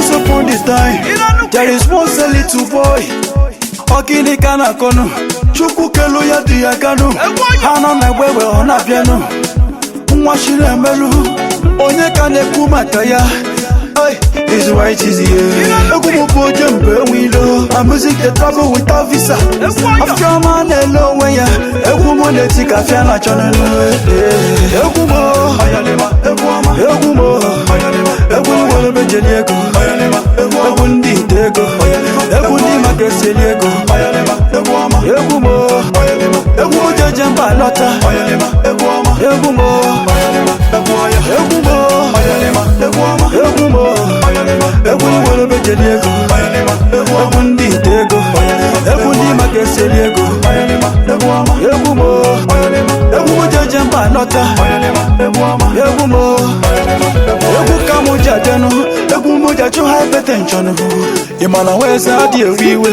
Once upon this time, there is once a little boy. Okini kana kono, chuku kelo ya diagano. Hana na wewe ona piano. Mwashile melu, onye kane kumakaya. It's Y-chizzy Egwuoyo jumpe wilo. My music they travel without visa. After man alone when ya Egwuoyo they take a fiana channel. Egwuoyo, Egwuoyo bejeliego. Egwundi tego. Egwundi makeseliego. Egwuoyo jumpa lota. Egwuoyo bejeliego. Egwundi tego. Egwundi makeseliego. Egwuoyo jumpa lota. Egwu kamu jadenu. Egwuoyo cho hypertension. Imana weza adi ewiwe.